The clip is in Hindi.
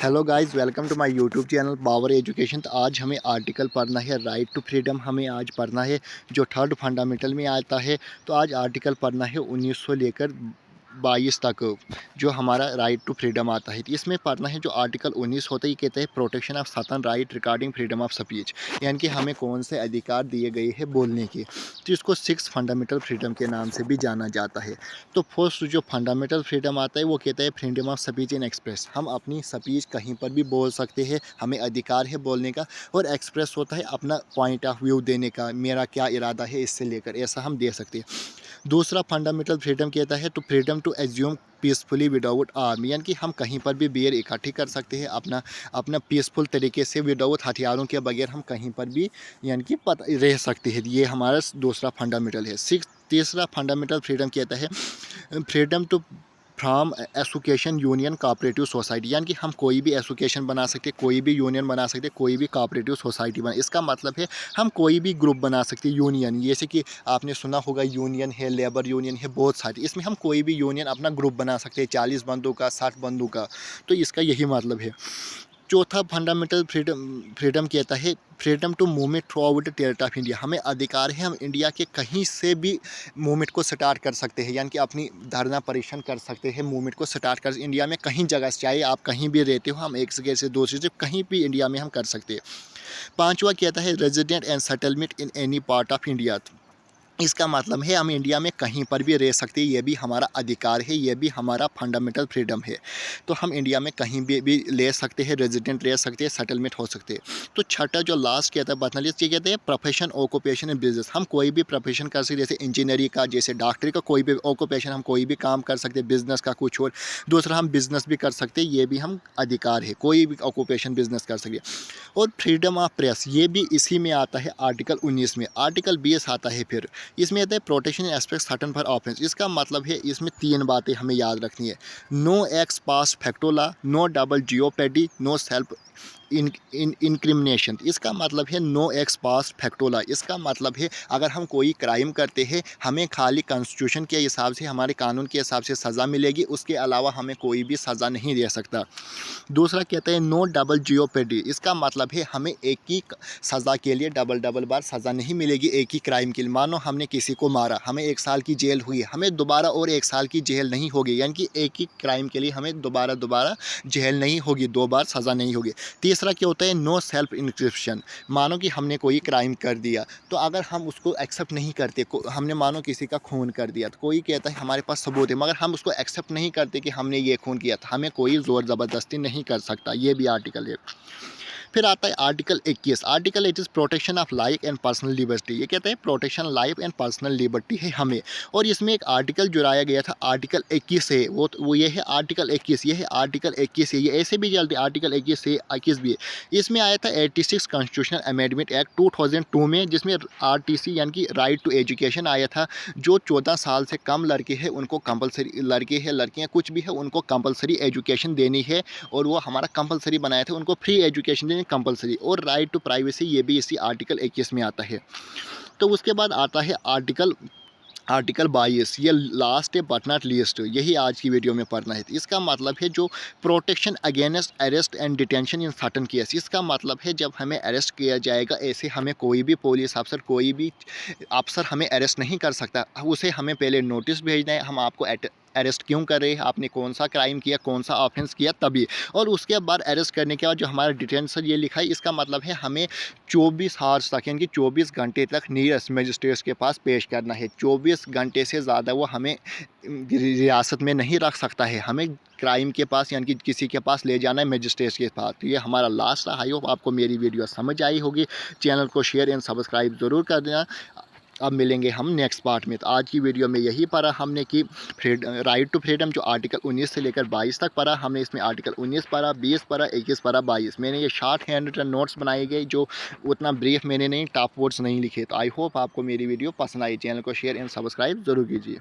Hello guys, welcome to my YouTube channel power education. तो आज हमें आर्टिकल पढ़ना है राइट टू फ्रीडम। हमें आज पढ़ना है जो थर्ड फंडामेंटल में आता है। तो आज आर्टिकल पढ़ना है 1900 लेकर 22 तक, जो हमारा राइट टू फ्रीडम आता है। तो इसमें पढ़ना है जो आर्टिकल 19 होता है, ये कहता है protection of certain right regarding freedom of speech, यानी कि हमें कौन से अधिकार दिए गए हैं बोलने के। तो इसको 6 फंडामेंटल फ्रीडम के नाम से भी जाना जाता है। तो फर्स्ट जो फंडामेंटल फ्रीडम आता है वो कहता है freedom of speech and express. हम अपनी स्पीच कहीं पर भी बोल सकते हैं, हमें अधिकार है बोलने का। और एक्सप्रेस होता है अपना पॉइंट ऑफ व्यू देने का, मेरा क्या इरादा है इससे लेकर, ऐसा हम दे सकते हैं। दूसरा फंडामेंटल फ्रीडम कहता है तो freedom to assume peacefully without arm, यानी कि हम कहीं पर भी बेर इकट्ठी कर सकते हैं अपना अपना पीसफुल तरीके से, विदाउट हथियारों के बगैर हम कहीं पर भी यानी कि रह सकते हैं। ये हमारा दूसरा फंडामेंटल है। तीसरा फंडामेंटल फ्रीडम कहता है freedom to form association union cooperative society, यानी कि हम कोई भी एसोसिएशन बना सकते, कोई भी यूनियन बना सकते, कोई भी कोऑपरेटिव सोसाइटी बना। इसका मतलब है हम कोई भी ग्रुप बना सकते, यूनियन। जैसे कि आपने सुना होगा यूनियन है, लेबर यूनियन है, बहुत सारी। इसमें हम कोई भी यूनियन अपना ग्रुप बना सकते हैं, 40 बंदों का, 60 बंदों का। तो इसका यही मतलब है। चौथा फंडामेंटल फ्रीडम कहता है freedom to movement throughout the territory of India. हमें अधिकार है हम इंडिया के कहीं से भी मूवमेंट को स्टार्ट कर सकते हैं, यानी कि अपनी धरना परेशान कर सकते हैं, मूवमेंट को स्टार्ट कर इंडिया में कहीं जगह से, चाहे आप कहीं भी रहते हो, हम एक जगह से दूसरी जगह कहीं भी इंडिया में हम कर सकते हैं। पांचवा कहता है resident and settlement in any part of India. इसका मतलब है हम इंडिया में कहीं पर भी रह सकते हैं, ये भी हमारा अधिकार है, ये भी हमारा फंडामेंटल फ्रीडम है। तो हम इंडिया में कहीं भी ले सकते हैं, रेजिडेंट रह सकते हैं, सेटलमेंट हो सकते हैं। तो छठा जो लास्ट कहता है बर्नलिस्ट, ये कहते हैं प्रोफेशन ऑक्यूपेशन एंड बिजनेस। हम कोई भी प्रोफेशन कर सकते, जैसे इंजीनियरिंग का, जैसे डॉक्टरी का, कोई भी ऑक्यूपेशन, हम कोई भी काम कर सकते हैं, बिजनेस का कुछ और। दूसरा हम बिजनेस भी कर सकते हैं, ये भी हम अधिकार है, कोई भी ऑक्यूपेशन बिजनेस कर सकते हैं। और फ्रीडम ऑफ प्रेस, ये भी इसी में आता है आर्टिकल 19 में। आर्टिकल 20 आता है फिर, इसमें आता है protection aspect certain for offence. इसका मतलब है इसमें 3 बातें हमें याद रखनी है। No ex post facto law, no double jeopardy, no self incrimination. इसका मतलब है no ex post facto law. इसका मतलब है अगर हम कोई क्राइम करते हैं, हमें खाली कॉन्स्टिट्यूशन के हिसाब से, हमारे कानून के हिसाब से सज़ा मिलेगी, उसके अलावा हमें कोई भी सज़ा नहीं दे सकता। दूसरा कहता है नो डबल जियोपेडी। इसका मतलब है हमें एक ही सज़ा के लिए डबल डबल बार सज़ा नहीं मिलेगी एक ही क्राइम के लिए। मानो हमने किसी को मारा, हमें 1 साल की जेल हुई, हमें दोबारा और 1 साल की जेल नहीं होगी, यानी कि एक ही क्राइम के लिए हमें दोबारा जेल नहीं होगी, 2 बार सज़ा नहीं होगी। तीसरा क्या होता है नो सेल्फ इंक्रिप्शन। मानो कि हमने कोई क्राइम कर दिया, तो अगर हम उसको एक्सेप्ट नहीं करते, हमने मानो किसी का खून कर दिया, तो कोई कहता है हमारे पास सबूत है, मगर हम उसको एक्सेप्ट नहीं करते कि हमने ये खून किया था, हमें कोई ज़ोर ज़बरदस्ती नहीं कर सकता। ये भी आर्टिकल है। फिर आता है article 21। Article 21 protection of life and personal liberty. ये कहते हैं protection life and personal liberty है हमें। और इसमें एक आर्टिकल जुड़ाया गया था, आर्टिकल 21 है, वो ये है आर्टिकल 21। ये है आर्टिकल 21 है, ये ऐसे भी चलते आर्टिकल 21 से 21 भी है। इसमें आया था 86 कॉन्स्टिट्यूशनल अमेंडमेंट एक्ट 2002 में, जिसमें आरटीसी यानी कि राइट टू एजुकेशन आया था। जो 14 साल से कम लड़के हैं उनको कंपलसरी, लड़के हैं लड़कियां कुछ भी है, उनको कंपलसरी एजुकेशन देनी है, और वो हमारा कंपलसरी बनाया था, उनको फ्री एजुकेशन देनी कंपलसरी। और राइट टू प्राइवेसी, ये भी इसी आर्टिकल 21 में आता है। तो उसके बाद आता है आर्टिकल आर्टिकल 22। ये लास्ट है बट नॉट लीस्ट, यही आज की वीडियो में पढ़ना है। इसका मतलब है जो protection against arrest and detention in certain case. इसका मतलब है जब हमें अरेस्ट किया जाएगा, ऐसे हमें कोई भी पुलिस अफसर, कोई भी अफसर हमें अरेस्ट नहीं कर सकता। उसे हमें पहले नोटिस भेजना है, हम आपको अरेस्ट क्यों कर रहे हैं, आपने कौन सा क्राइम किया, कौन सा ऑफेंस किया, तभी। और उसके बाद अरेस्ट करने के बाद जो हमारा डिटेंशन ये लिखा है, इसका मतलब है हमें 24 आवर्स तक, यानी कि 24 घंटे तक नियरेस्ट मजिस्ट्रेट के पास पेश करना है। 24 घंटे से ज़्यादा वो हमें रियासत में नहीं रख सकता है, हमें क्राइम के पास यानी कि किसी के पास ले जाना है, मजिस्ट्रेट के पास। तो ये हमारा लास्ट रहा। आई होप आपको मेरी वीडियो समझ आई होगी। चैनल को शेयर एंड सब्सक्राइब ज़रूर कर देना। अब मिलेंगे हम नेक्स्ट पार्ट में। तो आज की वीडियो में यही पढ़ा हमने कि राइट टू फ्रीडम जो आर्टिकल 19 से लेकर 22 तक पढ़ा हमने। इसमें आर्टिकल 19 पढ़ा, 20 पढ़ा, 21 पढ़ा, 22। मैंने ये शॉर्ट हैंड रिटन नोट्स बनाए गए, जो उतना ब्रीफ मैंने नहीं, टॉप वर्ड्स नहीं लिखे। तो आई होप आपको मेरी वीडियो पसंद आई। चैनल को शेयर एंड सब्सक्राइब ज़रूर कीजिए।